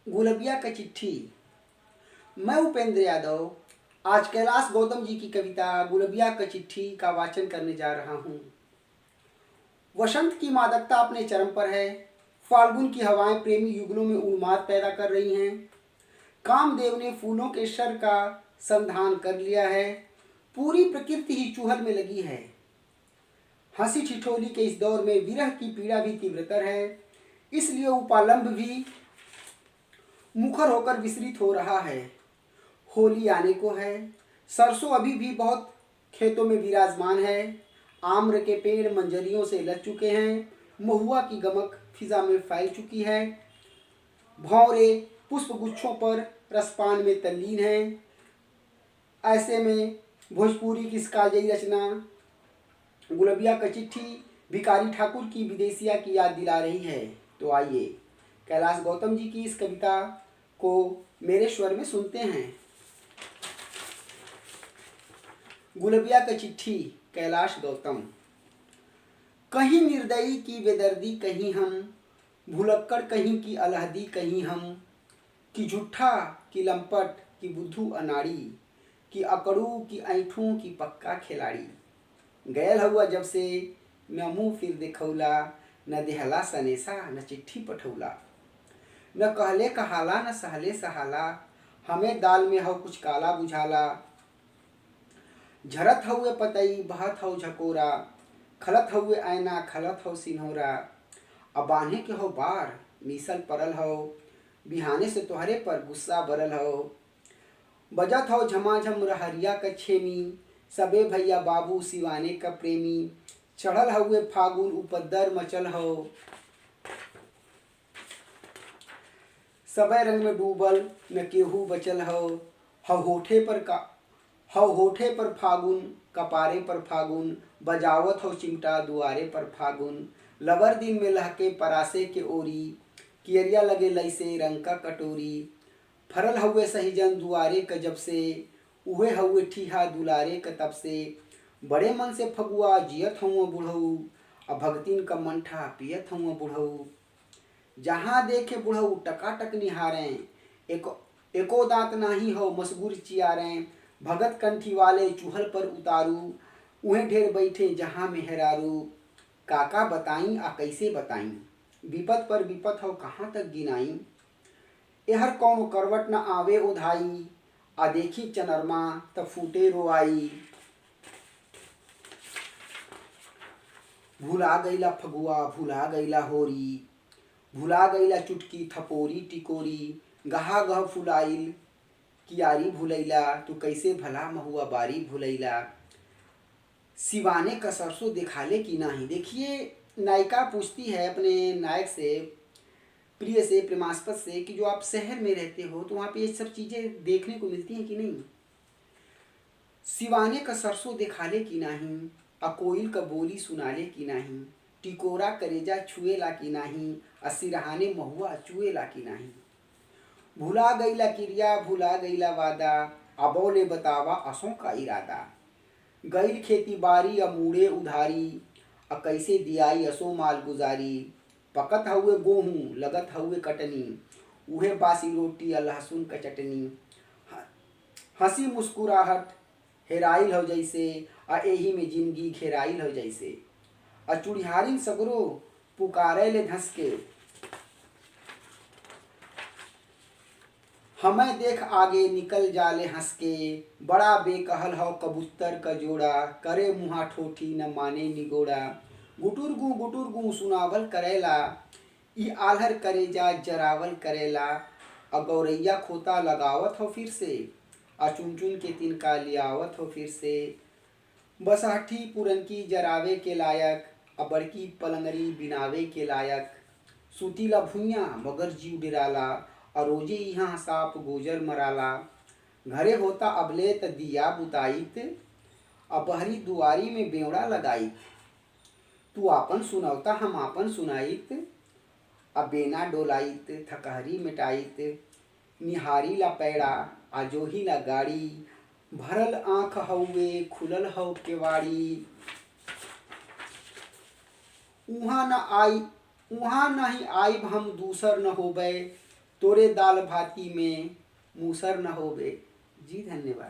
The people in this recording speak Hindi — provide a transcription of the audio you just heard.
गुलबिया का चिट्ठी। मैं उपेंद्र यादव आज कैलाश गौतम जी की कविता गुलबिया का चिट्ठी का वाचन करने जा रहा हूँ। वसंत की मादकता अपने चरम पर है। फाल्गुन की हवाएं प्रेमी युगलों में उन्माद पैदा कर रही हैं। कामदेव ने फूलों के शर का संधान कर लिया है। पूरी प्रकृति ही चूहल में लगी है। हंसी ठिठोली के इस दौर में विरह की पीड़ा भी तीव्रतर है, इसलिए उपालंब भी मुखर होकर विचलित हो रहा है। होली आने को है, सरसों अभी भी बहुत खेतों में विराजमान है। आम्र के पेड़ मंजरियों से लद चुके हैं। महुआ की गमक फिजा में फैल चुकी है। भौरे पुष्प गुच्छों पर रसपान में तल्लीन हैं। ऐसे में भोजपुरी की इस कालजयी रचना गुलबिया का चिट्ठी भिखारी ठाकुर की विदेशिया की याद दिला रही है। तो आइए कैलाश गौतम जी की इस कविता को मेरे स्वर में सुनते हैं। गुलबिया का चिट्ठी, कैलाश गौतम। कहीं निर्दयी की बेदर्दी, कहीं हम भुलक्कड़, कहीं की अलहदी, कहीं हम कि झूठा, कि लंपट, कि बुद्धू अनाड़ी, कि अकड़ू, कि ऐठू, कि पक्का खिलाड़ी। गयल हुआ जब से न मुँह फिर देखौला, न देहला सनेसा, न चिट्ठी पठौला। न कहले कहाला, न सहले सहाला, हमें दाल में हो कुछ काला बुझाला। झरत हुए पतई, बहत हो झकोरा, खलत हुए ऐना, खलत हो सिन्होरा। अब बांधे के हो बार, मीसल परल हो, बिहाने से तोहरे पर गुस्सा बरल हो। बजत हो झमाझम रहरिया का छेमी, सबे भैया बाबू सिवाने का प्रेमी। चढ़ल हुए फागुन, उपद्दर मचल हो, सबे रंग में डूबल, न केहू बचल हो। हव होठे पर फागुन, कपारे पर फागुन, बजावत हो चिमटा दुआरे पर फागुन। लवर दिन में लहके परासे के ओरी, कियरिया लगे लैसे रंग का कटोरी। फरल हुए सहीजन दुआरे क जब से, उहे हुए ठीहा दुलारे क तब से। बड़े मन से फगुआ जियत हुआ बुढ़ऊ, अब भगतिन का मंठा पियत हुआ बुढ़ऊ। जहाँ देखे बुढ़ऊ टकाटक निहारें, एको दांत नाही हो मसगुर चियारें। भगत कंठी वाले चूहल पर उतारू, उहें ढेर बैठे जहाँ मेहरारू। काका बताई आ कैसे बताई, विपत पर विपत हो कहाँ तक गिनाई। एहर कौन करवट न आवे ओधाई, आ देखी चनरमा त फूटे रोआई। भुला गईला फगुआ, भुला गईला होरी, भुला गईला चुटकी थपोरी टिकोरी। गहा गह फुलाइल कियारी भुलैला, तू कैसे भला महुआ बारी भुलैला। सिवाने का सरसों दिखाले कि नाही। देखिए, नायिका पूछती है अपने नायक से, प्रिय से, प्रेमास्पद से, कि जो आप शहर में रहते हो तो वहाँ पे ये सब चीज़ें देखने को मिलती हैं कि नहीं। सिवाने का सरसों दिखाले कि नाही, आ कोयल का बोली सुनाले कि नाही। टिकोरा करेजा छुएला कि नाही, आ सिरहाने महुआ चुएला कि नाही। भुला गईला क्रिया, भुला गईला वादा, अबोले बतावा असों का इरादा। गईल खेती बारी, अमूड़े उधारी, अ कैसे दियाई असो माल गुजारी। पकत हुए गेहूँ, लगत हुए कटनी, उहे बासी रोटी आ लहसुन का चटनी। हंसी मुस्कुराहट हेराइल हो जैसे, आ एही में जिंदगी घेराइल हो जैसे। आ चुड़िहारिन सगरो पुकारे ले धंस के, हमें देख आगे निकल जाले हंस के। बड़ा बेकहल हो कबूतर का जोड़ा, करे मुहा ठोठी न माने निगोड़ा। गुटुर गु सुनावल करेला, ई आल्हर करेजा जरावल करेला। आ गौरैया खोता लगावत हो फिर से, आ चुन चुन के तिनका लियावत हो फिर से। बसहठी पुरनकी जरावे के लायक, आ बड़की पलंगरी बिनावे के लायक। सुतीला भुइयाँ मगर जीव डिराला, और रोजे यहाँ साप गोजर मराला। घरे होता अबले त दिया बुताइत, अब बहरी दुआरी में बेवड़ा लगाइत। तू आपन सुनौता हम आपन सुनाइत, अब बेना डोलाइत थकहरी मिटाइत। निहारी ला पैड़ा आजोही ला गाड़ी, भरल आँख हउए खुलल हउ केवाड़ी। उहाँ नहीं आइब हम दूसर न होबे, तोरे दाल भाती में मूसर न होवे। जी धन्यवाद।